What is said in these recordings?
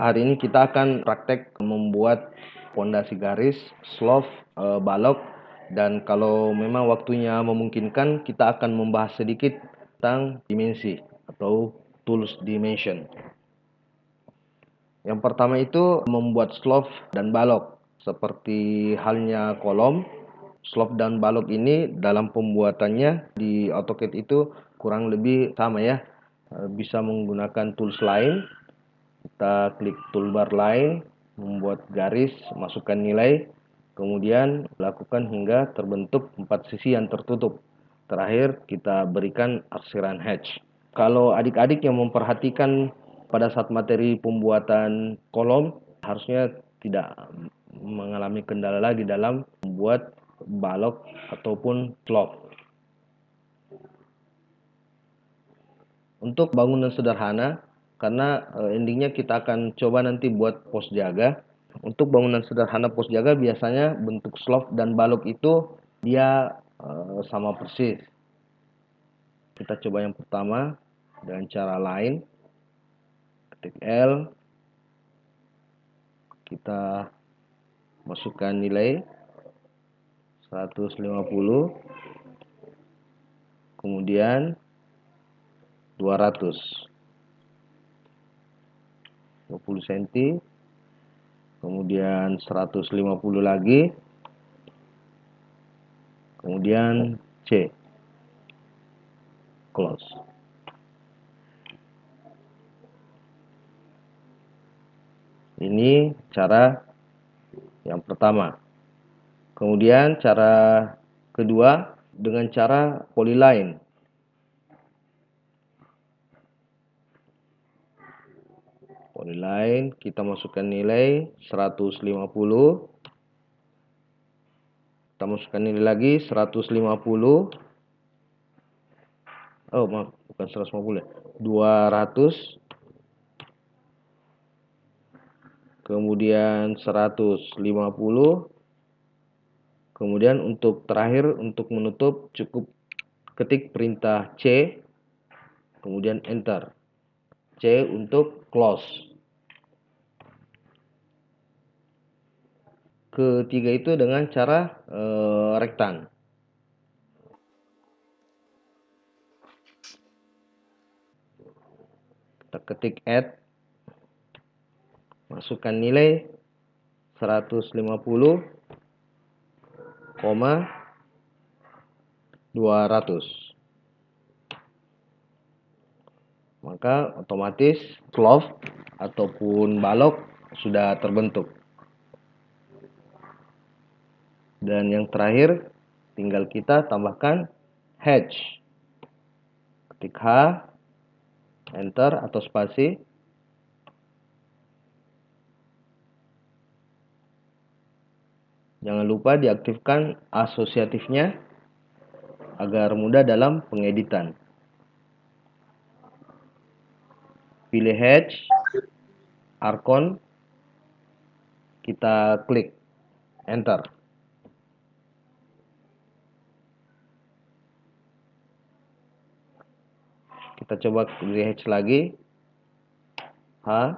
Hari ini kita akan praktek membuat pondasi garis, slope, balok, dan kalau memang waktunya memungkinkan, kita akan membahas sedikit tentang dimensi atau tools dimension. Yang pertama itu membuat slope dan balok. Seperti halnya kolom, slope dan balok ini dalam pembuatannya di AutoCAD itu kurang lebih sama ya. Bisa menggunakan tools lain. Kita klik toolbar lain, membuat garis, masukkan nilai, kemudian lakukan hingga terbentuk 4 sisi yang tertutup. Terakhir kita berikan arsiran hatch. Kalau adik-adik yang memperhatikan pada saat materi pembuatan kolom, harusnya tidak mengalami kendala lagi dalam membuat balok ataupun slope. Untuk bangunan sederhana, karena endingnya kita akan coba nanti buat pos jaga. Untuk bangunan sederhana pos jaga biasanya bentuk slope dan balok itu dia sama persis. Kita coba yang pertama dengan cara lain. Ketik L, kita masukkan nilai 150, kemudian 200, 20 cm, kemudian 150 lagi, kemudian C, close. Ini cara yang pertama. Kemudian cara kedua dengan cara polyline. Polyline kita masukkan nilai 150. Kita masukkan nilai lagi 150. Oh, maaf, bukan 150 ya. 200. Kemudian 150. Kemudian untuk terakhir, untuk menutup cukup ketik perintah C, kemudian enter. C untuk close. Ketiga itu dengan cara rektan. Kita ketik add, masukkan nilai 150, 200. Maka otomatis slope ataupun balok sudah terbentuk. Dan yang terakhir tinggal kita tambahkan hatch. Ketik H, enter atau spasi. Jangan lupa diaktifkan asosiatifnya agar mudah dalam pengeditan. Pilih hatch, Arkon, kita klik enter. Kita coba pilih hatch lagi, H,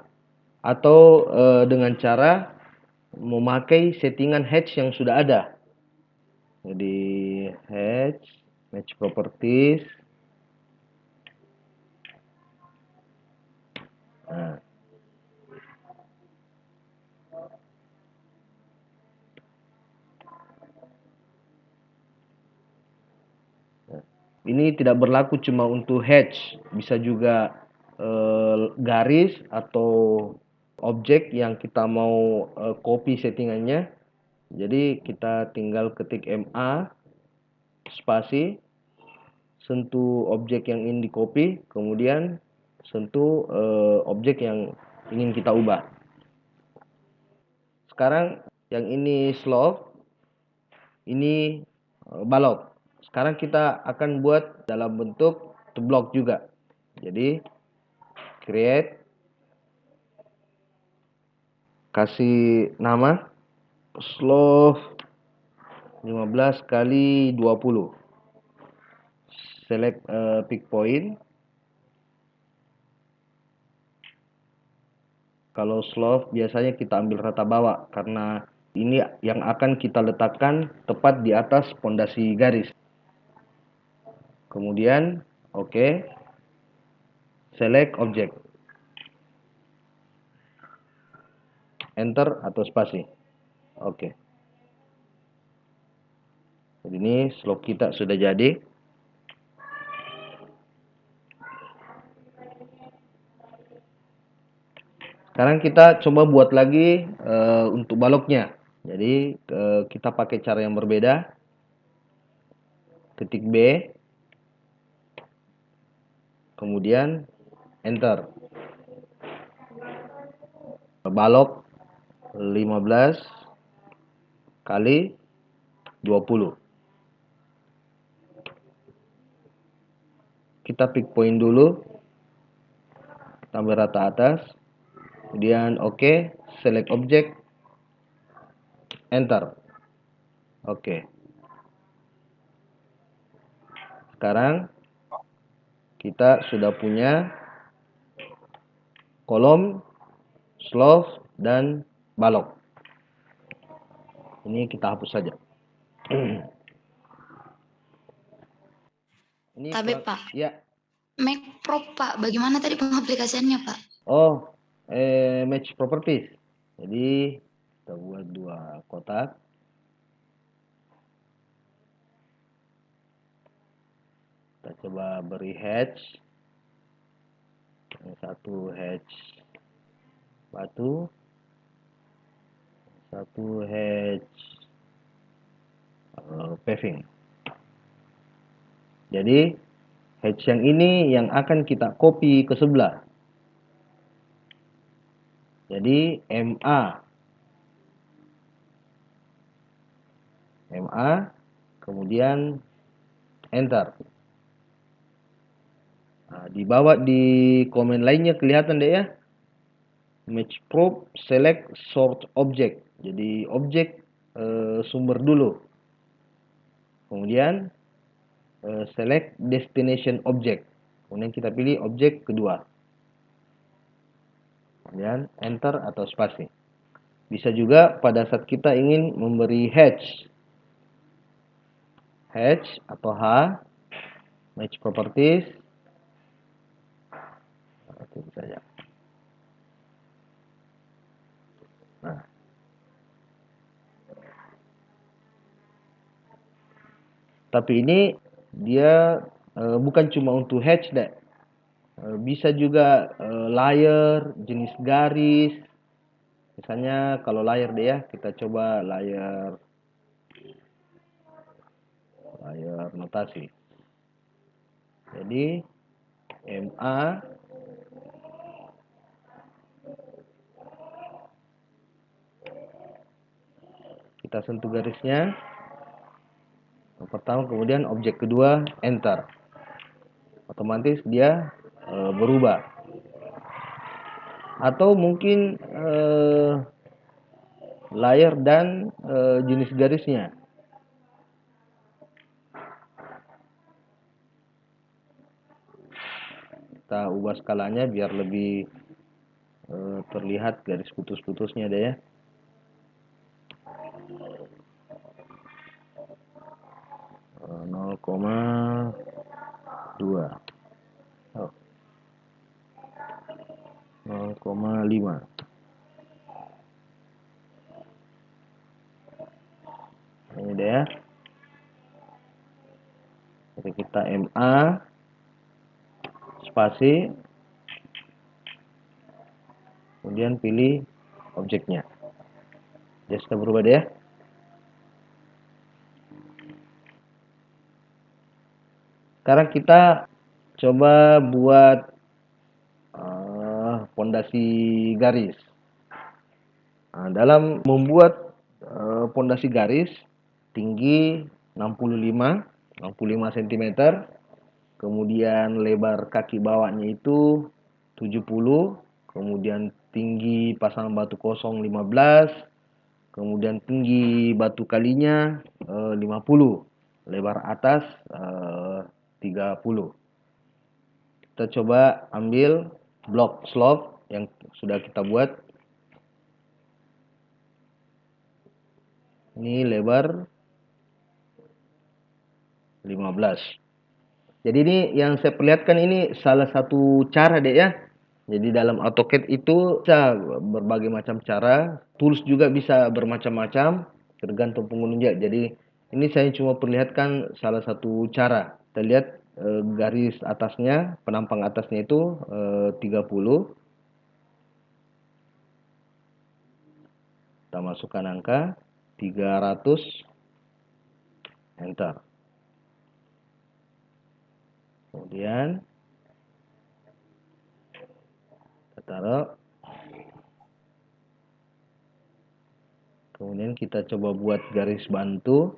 atau dengan cara memakai settingan hatch yang sudah ada. Jadi hatch, match properties. Nah. Ini tidak berlaku cuma untuk hatch, bisa juga garis atau objek yang kita mau copy settingannya. Jadi kita tinggal ketik MA, spasi, sentuh objek yang ingin di copy, kemudian sentuh objek yang ingin kita ubah. Sekarang yang ini slope, ini balok. Sekarang kita akan buat dalam bentuk block juga. Jadi create, kasih nama slope 15 kali 20. Select pick point. Kalau slope biasanya kita ambil rata bawah karena ini yang akan kita letakkan tepat di atas pondasi garis. Kemudian oke, select object, enter atau spasi. Oke. Jadi ini slope kita sudah jadi. Sekarang kita coba buat lagi untuk baloknya. Jadi kita pakai cara yang berbeda. Ketik B, kemudian enter. Balok 15 kali 20. Kita pick point dulu, tambah rata atas, kemudian oke, select object, enter. Oke. Sekarang kita sudah punya kolom, slope, dan balok. Ini kita hapus saja. Ini Tapi Pak, ya. Make Pro Pak, bagaimana tadi pengaplikasiannya Pak? Oh, match properties. Jadi kita buat dua kotak. Kita coba beri hatch. Yang satu hatch batu, satu hatch paving. Jadi hatch yang ini yang akan kita copy ke sebelah. Jadi MA, kemudian enter. Nah, di bawah di komen lainnya kelihatan deh ya. Match probe, select sort object. Jadi objek sumber dulu. Kemudian select destination object. Kemudian kita pilih objek kedua. Kemudian enter atau spasi. Bisa juga pada saat kita ingin memberi hatch atau H, match properties. Itu saja. Nah, tapi ini dia bukan cuma untuk hatch deh. Bisa juga layer, jenis garis. Misalnya kalau layer deh ya, kita coba layer notasi. Jadi MA, kita sentuh garisnya. Yang pertama, kemudian objek kedua, enter. Otomatis dia berubah. Atau mungkin layer dan jenis garisnya. Kita ubah skalanya biar lebih terlihat garis putus-putusnya deh ya. Nol koma 2. 0,5. Ini deh ya. Jadi kita MA spasi, kemudian pilih objeknya. Dia sudah berubah deh ya. Sekarang kita coba buat pondasi garis. Nah, dalam membuat pondasi garis tinggi 65 cm, kemudian lebar kaki bawahnya itu 70, kemudian tinggi pasang batu kosong 15, kemudian tinggi batu kalinya 50, lebar atas 30. Kita coba ambil blok slope yang sudah kita buat. Ini lebar 15. Jadi ini yang saya perlihatkan ini salah satu cara deh ya. Jadi dalam AutoCAD itu bisa berbagai macam cara, tools juga bisa bermacam-macam tergantung pengguna. Jadi ini saya cuma perlihatkan salah satu cara. Kita lihat garis atasnya, penampang atasnya itu 30. Kita masukkan angka 300, enter. Kemudian kita taruh. Kemudian kita coba buat garis bantu.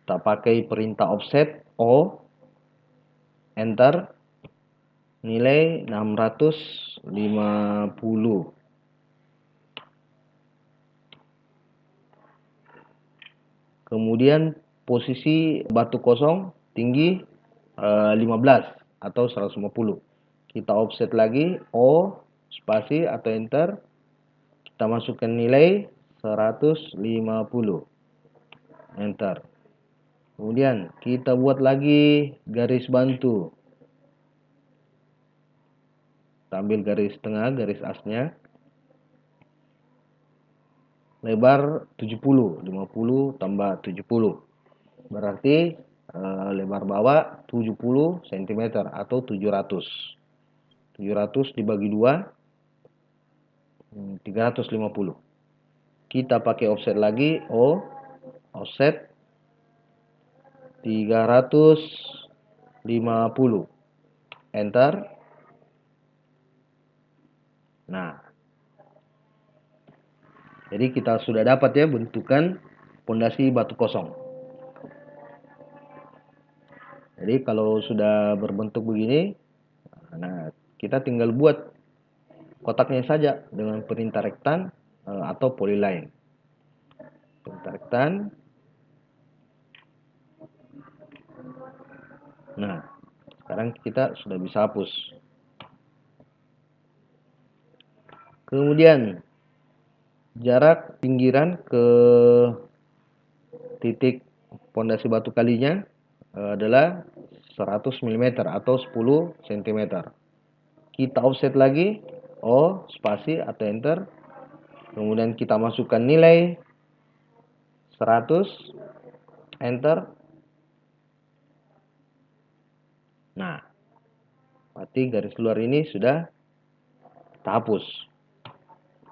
Kita pakai perintah offset O, enter. Nilai 650. Kemudian posisi batu kosong tinggi 15 atau 150. Kita offset lagi O, spasi atau enter. Kita masukkan nilai 150. Enter. Kemudian kita buat lagi garis bantu. Kita ambil garis tengah, garis asnya. Lebar 70, 50 tambah 70. Berarti lebar bawah 70 cm atau 700. 700 dibagi 2, 350. Kita pakai offset lagi, O, offset 350. Enter. Nah, jadi kita sudah dapat ya bentukan pondasi batu kosong. Jadi kalau sudah berbentuk begini, nah kita tinggal buat kotaknya saja dengan perintah rektan atau polyline. Perintah rektan. Nah, sekarang kita sudah bisa hapus. Kemudian jarak pinggiran ke titik pondasi batu kalinya adalah 100 mm atau 10 cm. Kita offset lagi, O, spasi atau enter. Kemudian kita masukkan nilai 100, enter. Nah, berarti garis luar ini sudah kita hapus.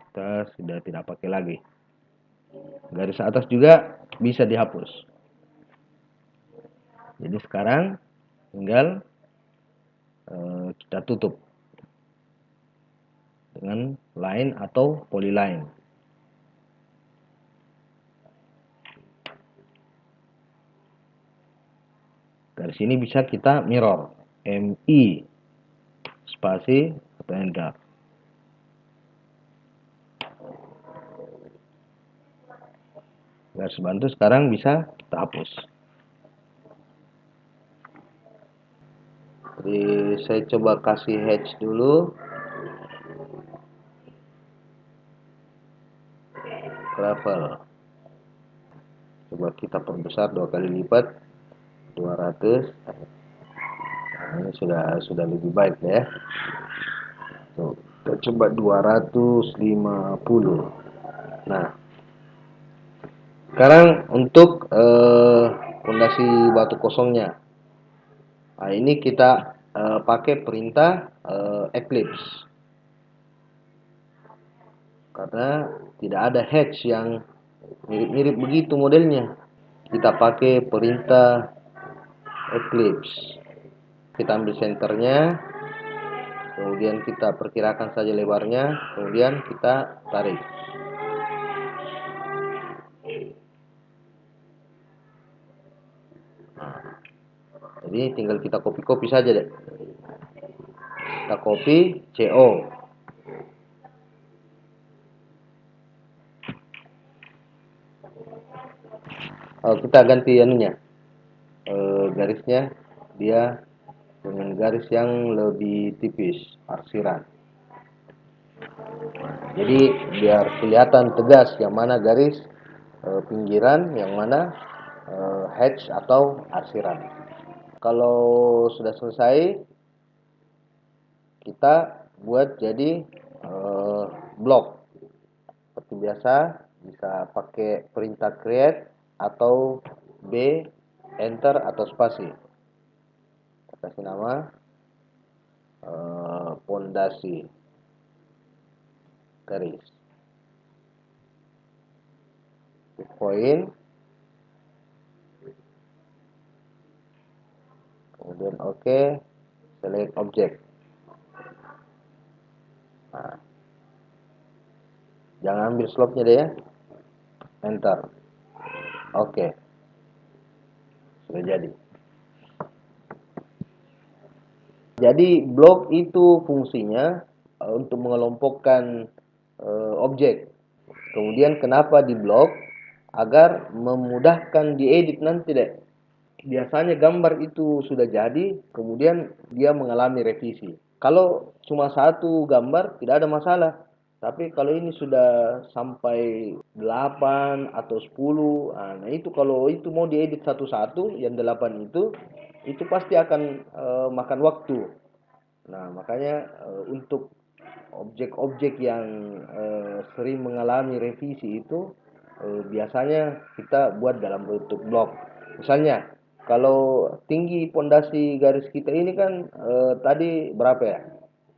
Kita sudah tidak pakai lagi. Garis atas juga bisa dihapus. Jadi sekarang tinggal kita tutup dengan line atau polyline. Garis ini bisa kita mirror, MI spasi atau enter. Garis bantu sekarang bisa kita hapus. Jadi saya coba kasih hatch dulu. Gravel. Coba kita perbesar 2 kali lipat. 200. Nah, ini sudah lebih baik ya. Tuh, kita coba 250. Nah, sekarang untuk pondasi batu kosongnya. Nah, ini kita pakai perintah Eclipse. Karena tidak ada hatch yang mirip-mirip begitu modelnya. Kita pakai perintah Eclipse. Kita ambil senternya, kemudian kita perkirakan saja lebarnya, kemudian kita tarik. Nah, jadi tinggal kita copy-copy saja deh. Kita copy CO. Kita ganti anunya, garisnya dia dengan garis yang lebih tipis, arsiran. Jadi biar kelihatan tegas yang mana garis pinggiran, yang mana hatch atau arsiran. Kalau sudah selesai, kita buat jadi blok. Seperti biasa, bisa pakai perintah create atau B, enter atau spasi. Kasih nama pondasi garis. Point, kemudian oke, select object. Nah, jangan ambil slope-nya deh ya. Enter. Oke, sudah jadi. Jadi blok itu fungsinya untuk mengelompokkan objek. Kemudian kenapa di blok? Agar memudahkan diedit nanti deh. Biasanya gambar itu sudah jadi, kemudian dia mengalami revisi. Kalau cuma satu gambar tidak ada masalah. Tapi kalau ini sudah sampai 8 atau 10, nah itu kalau itu mau diedit satu-satu, yang 8 itu pasti akan makan waktu. Nah, makanya untuk objek-objek yang sering mengalami revisi itu biasanya kita buat dalam bentuk blok. Misalnya, kalau tinggi pondasi garis kita ini kan tadi berapa ya?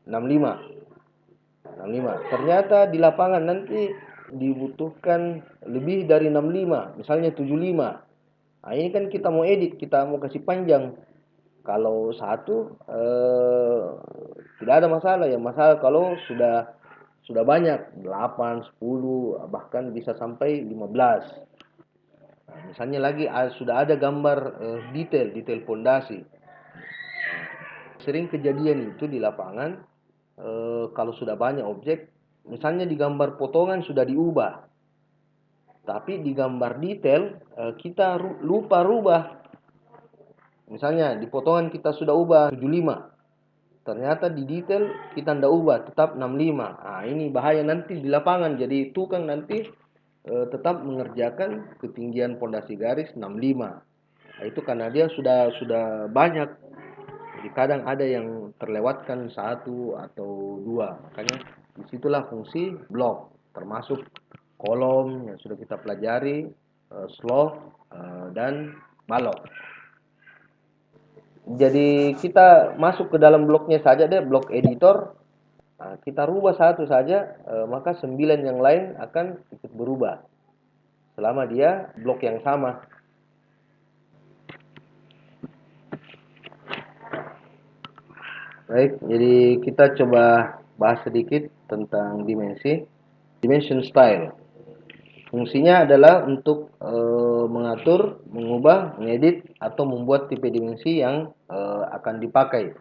65. 65. Ternyata di lapangan nanti dibutuhkan lebih dari 65, misalnya 75. Nah, ini kan kita mau edit, kita mau kasih panjang. Kalau satu tidak ada masalah, ya masalah kalau sudah banyak 8, 10, bahkan bisa sampai 15. Nah, misalnya lagi sudah ada gambar detail pondasi. Sering kejadian itu di lapangan kalau sudah banyak objek, misalnya di gambar potongan sudah diubah, tapi di gambar detail kita lupa rubah. Misalnya di potongan kita sudah ubah 75, ternyata di detail kita tidak ubah, tetap 65. Nah, ini bahaya nanti di lapangan. Jadi tukang nanti tetap mengerjakan ketinggian pondasi garis 65. Nah, itu karena dia sudah banyak. Jadi kadang ada yang terlewatkan satu atau dua. Makanya disitulah fungsi blok, termasuk kolom yang sudah kita pelajari, slope, dan balok. Jadi kita masuk ke dalam bloknya saja deh, blok editor. Nah, kita rubah satu saja, maka 9 yang lain akan ikut berubah selama dia blok yang sama. Baik, jadi kita coba bahas sedikit tentang dimensi. Dimension style. Fungsinya adalah untuk mengatur, mengubah, mengedit, atau membuat tipe dimensi yang akan dipakai.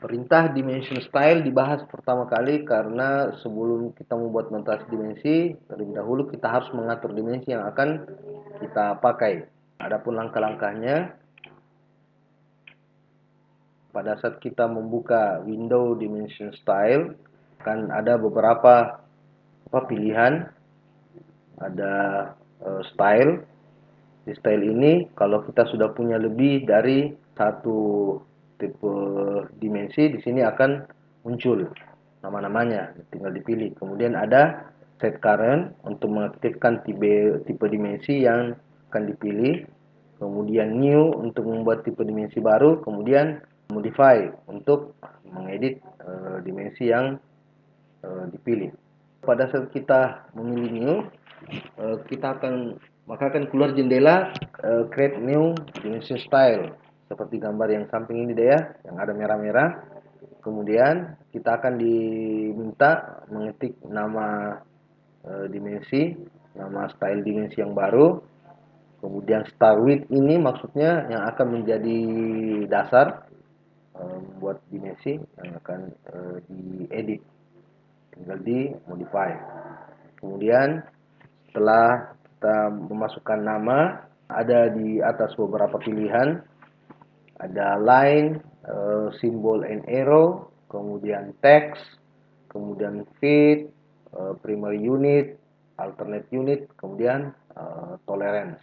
Perintah dimension style dibahas pertama kali karena sebelum kita membuat notasi dimensi, terlebih dahulu kita harus mengatur dimensi yang akan kita pakai. Adapun langkah-langkahnya, pada saat kita membuka window dimension style, akan ada beberapa pilihan. Ada style. Di style ini, kalau kita sudah punya lebih dari satu tipe dimensi, di sini akan muncul nama-namanya, tinggal dipilih. Kemudian ada set current untuk mengaktifkan tipe dimensi yang akan dipilih. Kemudian new untuk membuat tipe dimensi baru. Kemudian modify untuk mengedit dimensi yang dipilih. Pada saat kita memilih new, kita akan keluar jendela create new dimension style seperti gambar yang samping ini deh ya, yang ada merah-merah. Kemudian kita akan diminta mengetik nama dimensi, nama style dimensi yang baru. Kemudian start with ini maksudnya yang akan menjadi dasar buat dimensi yang akan diedit, tinggal di modify. Kemudian setelah kita memasukkan nama, ada di atas beberapa pilihan, ada line, simbol and arrow, kemudian text, kemudian feed, primary unit, alternate unit, kemudian tolerance.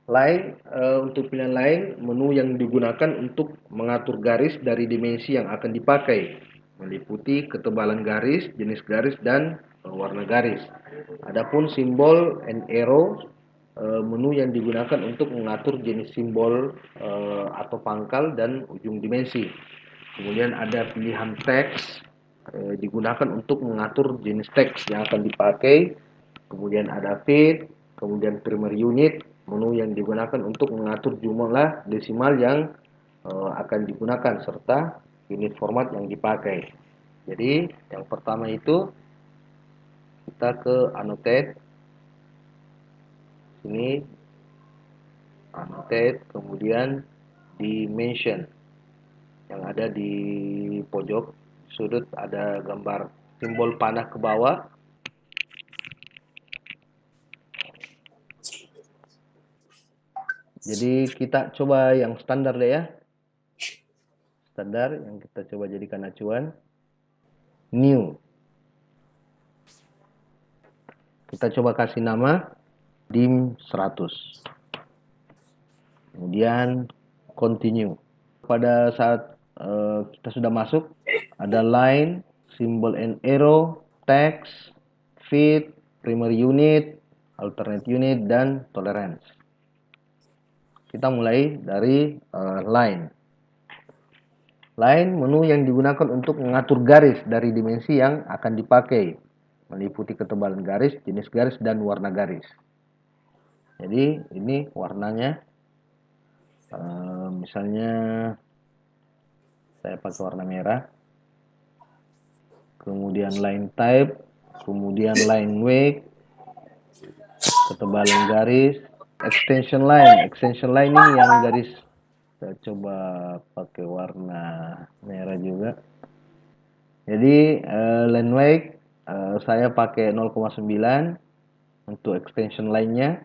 Line, untuk pilihan line, menu yang digunakan untuk mengatur garis dari dimensi yang akan dipakai, meliputi ketebalan garis, jenis garis, dan warna garis. Adapun simbol and arrow, menu yang digunakan untuk mengatur jenis simbol atau pangkal dan ujung dimensi. Kemudian ada pilihan teks, digunakan untuk mengatur jenis teks yang akan dipakai. Kemudian ada feed, kemudian primary unit, menu yang digunakan untuk mengatur jumlah desimal yang akan digunakan serta unit format yang dipakai. Jadi yang pertama itu kita ke annotate, ini annotate, kemudian dimension yang ada di pojok sudut ada gambar simbol panah ke bawah. Jadi kita coba yang standar deh ya. Standar yang kita coba jadikan acuan. New. Kita coba kasih nama dim 100. Kemudian continue. Pada saat kita sudah masuk, ada line, symbol and arrow, text, feed, primary unit, alternate unit, dan tolerance. Kita mulai dari line. Line, menu yang digunakan untuk mengatur garis dari dimensi yang akan dipakai, meliputi ketebalan garis, jenis garis, dan warna garis. Jadi ini warnanya, misalnya saya pakai warna merah. Kemudian line type, kemudian line weight, ketebalan garis, extension line. Extension line ini yang garis. Saya coba pakai warna merah juga. Jadi line weight saya pakai 0,9 untuk extension line-nya.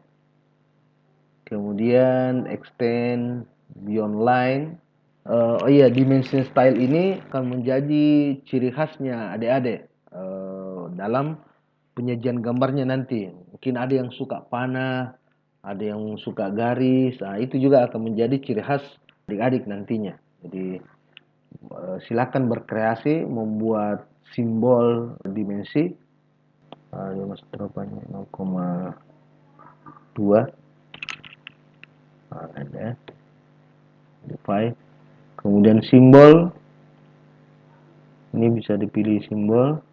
Kemudian extend beyond line. Oh iya, dimension style ini akan menjadi ciri khasnya adik-adik dalam penyajian gambarnya nanti. Mungkin ada yang suka panah, ada yang suka garis. Nah, itu juga akan menjadi ciri khas adik-adik nantinya. Jadi silakan berkreasi membuat simbol dimensi. Dia masuk teropanya 0,2. Ada divide. Kemudian simbol, ini bisa dipilih simbol.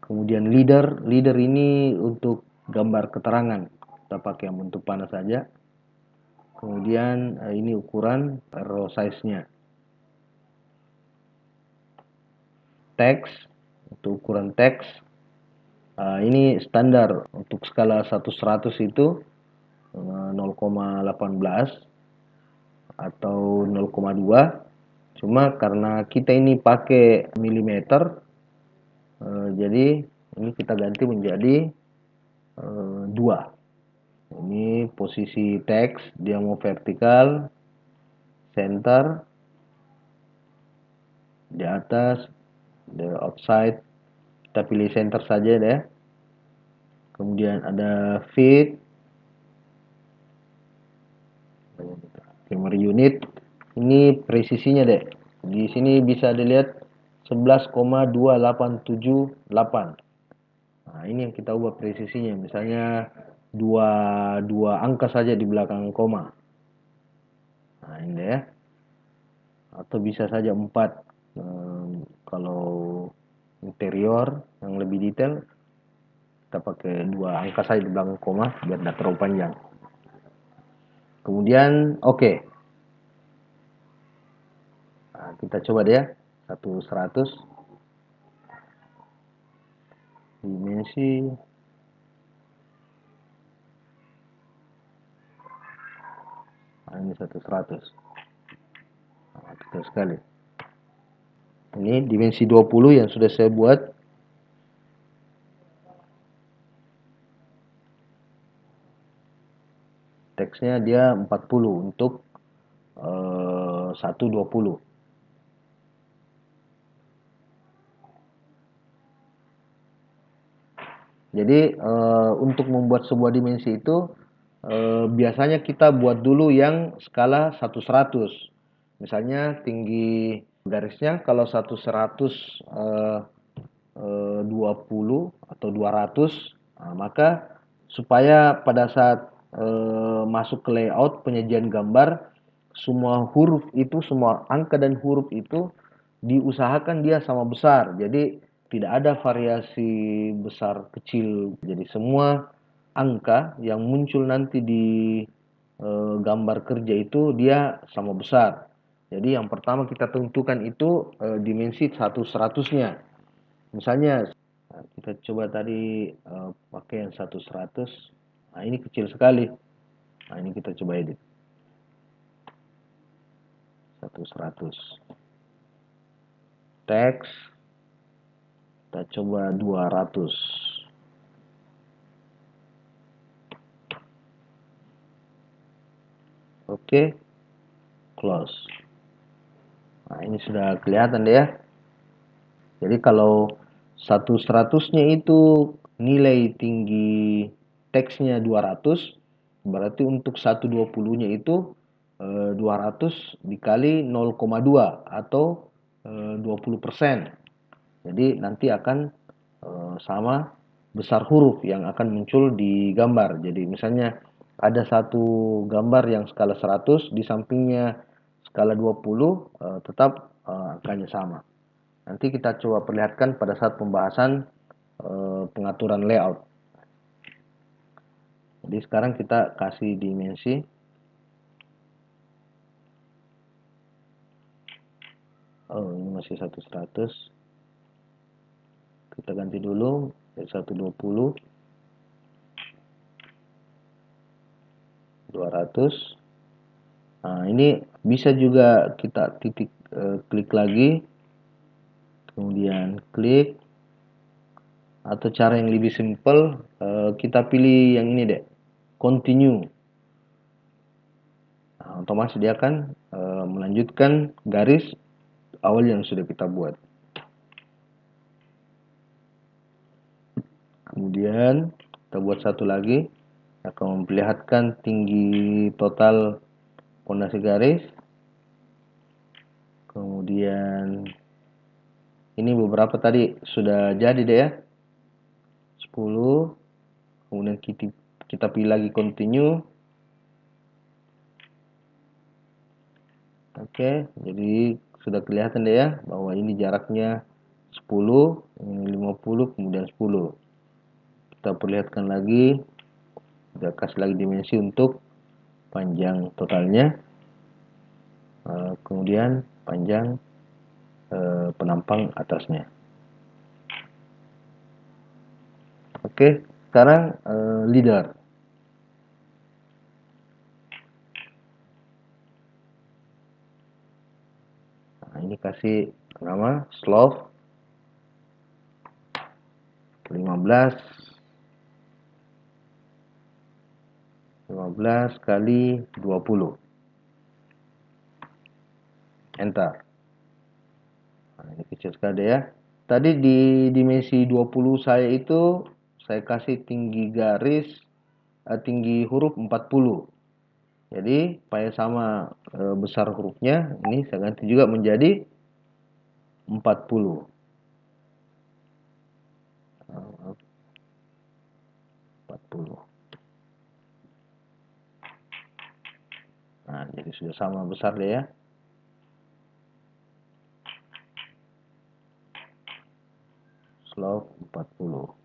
Kemudian leader ini untuk gambar keterangan, kita pakai yang bentuk panah saja. Kemudian ini ukuran row size-nya. Teks, untuk ukuran teks ini standar untuk skala 1/100 itu 0,18 atau 0,2. Cuma karena kita ini pakai milimeter, jadi ini kita ganti menjadi 2. Ini posisi teks, dia mau vertikal, center, di atas, the outside, kita pilih center saja deh. Kemudian ada feed, primary unit. Ini presisinya deh. Di sini bisa dilihat 11,2878. Nah, ini yang kita ubah presisinya. Misalnya dua angka saja di belakang koma. Nah, ini deh ya. Atau bisa saja 4. Kalau interior yang lebih detail, kita pakai 2 angka saja di belakang koma biar tidak terlalu panjang. Kemudian oke. Nah, kita coba deh ya, 1/100 dimensi. Nah, ini 1/100. Nah, kecil sekali. Ini dimensi 20 yang sudah saya buat. teksnya dia 40 untuk 120. Jadi untuk membuat sebuah dimensi itu biasanya kita buat dulu yang skala 1/100. Misalnya tinggi garisnya kalau 1/100 20 atau 200, maka supaya pada saat masuk ke layout penyajian gambar, semua huruf itu, semua angka dan huruf itu diusahakan dia sama besar. Jadi tidak ada variasi besar kecil. Jadi semua angka yang muncul nanti di gambar kerja itu dia sama besar. Jadi yang pertama kita tentukan itu dimensi 1/100-nya. Misalnya kita coba tadi pakai yang 1/100. Nah, ini kecil sekali. Nah, ini kita coba edit 1/100. Teks kita coba 200. Oke, close. Nah, ini sudah kelihatan deh ya. Jadi kalau 1/100-nya itu nilai tinggi teksnya 200, berarti untuk 120-nya itu 200 dikali 0,2 atau 20%. Jadi nanti akan sama besar huruf yang akan muncul di gambar. Jadi misalnya ada satu gambar yang skala 100, di sampingnya skala 20, tetap angkanya sama. Nanti kita coba perlihatkan pada saat pembahasan pengaturan layout. Jadi sekarang kita kasih dimensi. Oh, ini masih 1/100. Kita ganti dulu dari 120, 200. Nah, ini bisa juga kita klik lagi, kemudian klik, atau cara yang lebih simple kita pilih yang ini deh, continue. Nah, otomatis dia akan melanjutkan garis awal yang sudah kita buat. Kemudian kita buat satu lagi, akan memperlihatkan tinggi total pondasi garis. Kemudian ini beberapa tadi sudah jadi deh ya, 10. Kemudian kita pilih lagi continue. Oke, jadi sudah kelihatan deh ya bahwa ini jaraknya 10, ini 50, kemudian 10. Kita perlihatkan lagi, kita kasih lagi dimensi untuk panjang totalnya, kemudian panjang penampang atasnya. Oke, sekarang leader. Nah, ini kasih nama slope 15 kali 20. Enter. Nah, ini kecil sekali ya. Tadi di dimensi 20 saya itu saya kasih tinggi garis, tinggi huruf 40. Jadi supaya sama besar hurufnya, ini saya ganti juga menjadi 40. 40. Nah, jadi sudah sama besar deh ya. Slope 40.